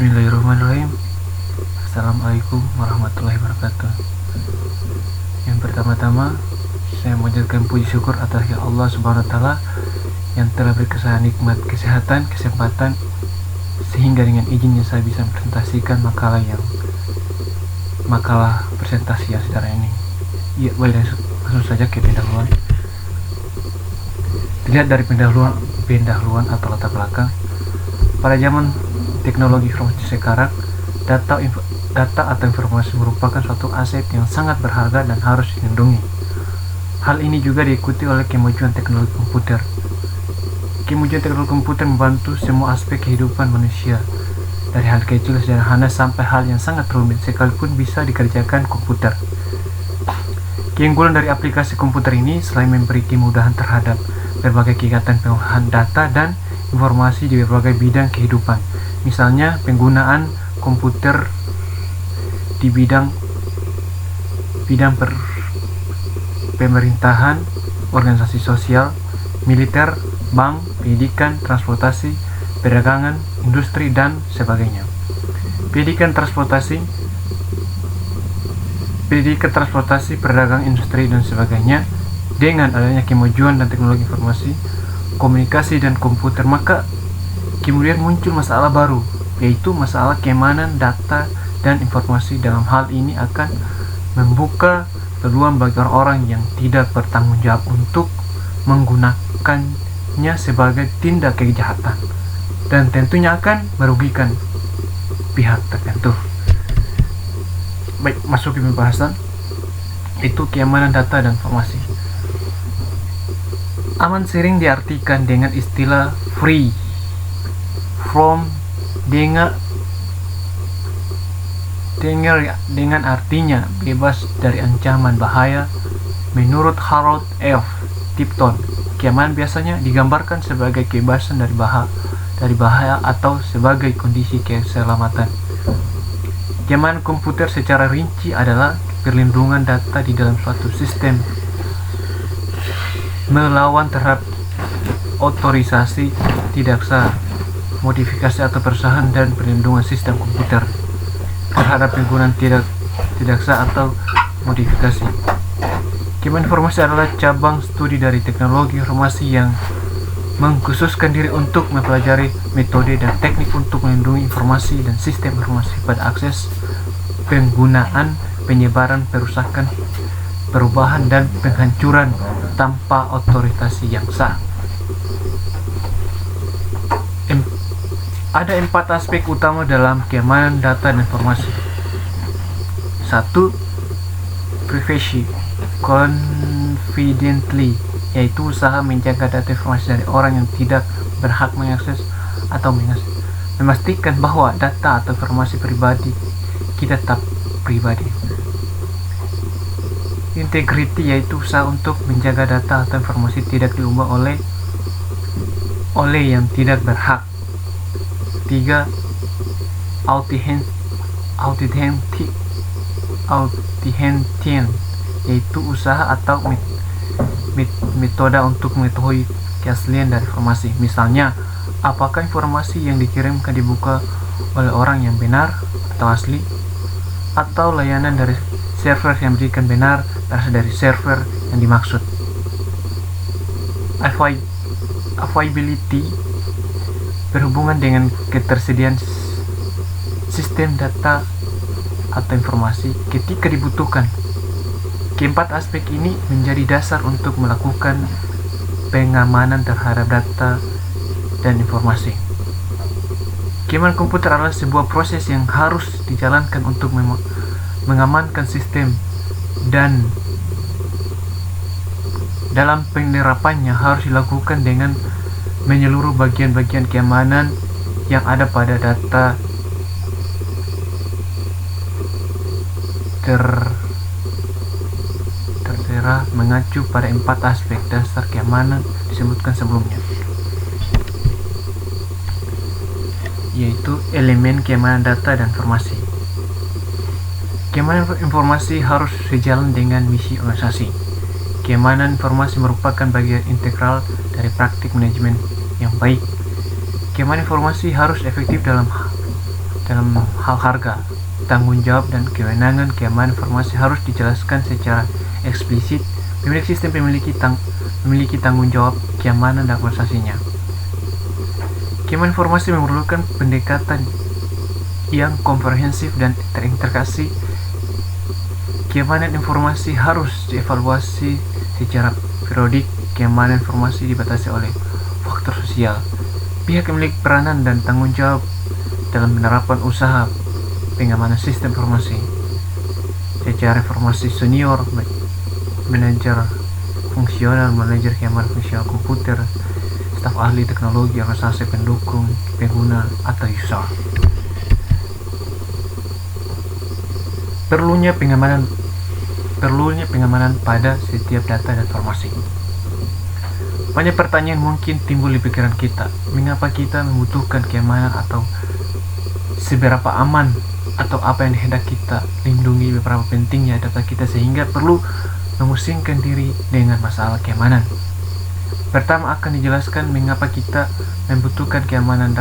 Bismillahirrahmanirrahim. Assalamualaikum warahmatullahi wabarakatuh. Yang pertama-tama, saya mengucapkan puji syukur atas Allah Subhanahu wa taala yang telah beri saya nikmat kesehatan, kesempatan sehingga dengan izinnya saya bisa presentasikan makalah presentasi yang sekarang ini. Iya, baik, langsung saja ke pendahuluan. Dilihat dari pendahuluan atau latar belakang, pada zaman teknologi informasi sekarang, data atau informasi merupakan suatu aset yang sangat berharga dan harus dilindungi. Hal ini juga diikuti oleh kemajuan teknologi komputer. Kemajuan teknologi komputer membantu semua aspek kehidupan manusia, dari hal kecil sederhana sampai hal yang sangat rumit, sekalipun bisa dikerjakan komputer. Keunggulan dari aplikasi komputer ini selain memberi kemudahan terhadap berbagai kegiatan pengolahan data dan informasi di berbagai bidang kehidupan. Misalnya penggunaan komputer di bidang pemerintahan, organisasi sosial, militer, bank, pendidikan, transportasi, perdagangan, industri, dan sebagainya. Pendidikan, transportasi, perdagangan, industri, dan sebagainya. Dengan adanya kemajuan dan teknologi informasi, komunikasi, dan komputer, maka kemudian muncul masalah baru, yaitu masalah keamanan data dan informasi. Dalam hal ini akan membuka peluang bagi orang-orang yang tidak bertanggung jawab untuk menggunakannya sebagai tindak kejahatan, dan tentunya akan merugikan pihak tertentu. Baik, masuk ke pembahasan, itu keamanan data dan informasi. Aman sering diartikan dengan istilah free from dengan artinya bebas dari ancaman bahaya. Menurut Harold F. Tipton, keamanan biasanya digambarkan sebagai kebebasan dari bahaya atau sebagai kondisi keselamatan. Keamanan komputer secara rinci adalah perlindungan data di dalam suatu sistem, melawan terhadap otorisasi tidak sah, modifikasi atau perusahaan, dan perlindungan sistem komputer terhadap penggunaan tidak sah atau modifikasi. Keamanan informasi adalah cabang studi dari teknologi informasi yang mengkhususkan diri untuk mempelajari metode dan teknik untuk melindungi informasi dan sistem informasi pada akses, penggunaan, penyebaran, perusakan, perubahan, dan penghancuran tanpa otorisasi yang sah. Ada 4 aspek utama dalam keamanan data dan informasi. 1. Privacy confidently, yaitu usaha menjaga data informasi dari orang yang tidak berhak mengakses atau memastikan bahwa data atau informasi pribadi kita tetap pribadi. Integrity, yaitu usaha untuk menjaga data atau informasi tidak diubah oleh yang tidak berhak. 3. Authentication, yaitu usaha atau metode untuk mengetahui keaslian dari informasi. Misalnya, apakah informasi yang dikirimkan dibuka oleh orang yang benar atau asli, atau layanan dari server yang berikan benar berasal dari server yang dimaksud. Availability berhubungan dengan ketersediaan sistem data atau informasi ketika dibutuhkan. Keempat aspek ini menjadi dasar untuk melakukan pengamanan terhadap data dan informasi. Keamanan komputer adalah sebuah proses yang harus dijalankan untuk mengamankan sistem, dan dalam penerapannya harus dilakukan dengan menyeluruh bagian-bagian keamanan yang ada pada data tertera mengacu pada 4 aspek dasar keamanan disebutkan sebelumnya, yaitu elemen keamanan data dan informasi. Keamanan informasi harus sejalan dengan misi organisasi. Keamanan informasi merupakan bagian integral dari praktik manajemen yang baik. Keamanan informasi harus efektif dalam dalam hal harga, tanggung jawab, dan kewenangan keamanan informasi harus dijelaskan secara eksplisit. Pemilik sistem memiliki tanggung jawab keamanan dan organisasinya. Keamanan informasi memerlukan pendekatan yang komprehensif dan terintegrasi. Keamanan informasi harus dievaluasi secara periodik. Keamanan informasi dibatasi oleh faktor sosial. Pihak memiliki peranan dan tanggung jawab dalam penerapan usaha pengamanan sistem informasi. Secara informasi senior, manajer fungsional, manajer keamanan fungsional komputer, staf ahli teknologi, organisasi pendukung, pengguna, atau user. Perlunya pengamanan pada setiap data dan informasi. Banyak pertanyaan mungkin timbul di pikiran kita. Mengapa kita membutuhkan keamanan, atau seberapa aman, atau apa yang hendak kita lindungi beberapa pentingnya data kita sehingga perlu memusingkan diri dengan masalah keamanan. Pertama akan dijelaskan mengapa kita membutuhkan keamanan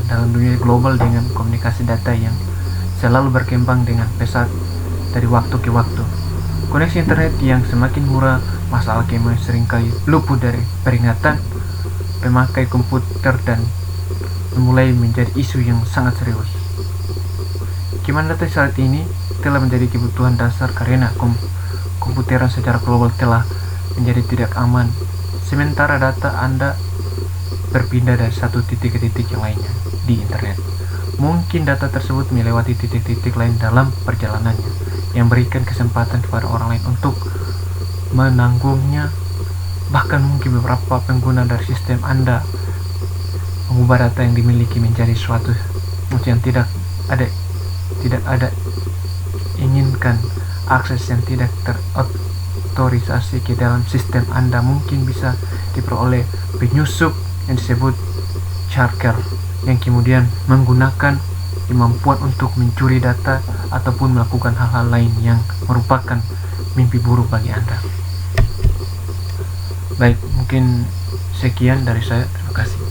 dalam dunia global dengan komunikasi data yang selalu berkembang dengan pesat dari waktu ke waktu. Koneksi internet yang semakin murah, masalah keamanan seringkali luput dari peringatan pemakai komputer dan mulai menjadi isu yang sangat serius. Keamanan data saat ini telah menjadi kebutuhan dasar karena komputeran secara global telah menjadi tidak aman, sementara data Anda berpindah dari satu titik ke titik yang lainnya di internet. Mungkin data tersebut melewati titik-titik lain dalam perjalanannya, yang berikan kesempatan kepada orang lain untuk menanggungnya. Bahkan mungkin beberapa pengguna dari sistem Anda mengubah data yang dimiliki menjadi suatu yang tidak ada inginkan. Akses yang tidak terotorisasi ke dalam sistem Anda mungkin bisa diperoleh penyusup yang disebut charger, yang kemudian menggunakan kemampuan untuk mencuri data ataupun melakukan hal-hal lain yang merupakan mimpi buruk bagi Anda. Baik, mungkin sekian dari saya. Terima kasih.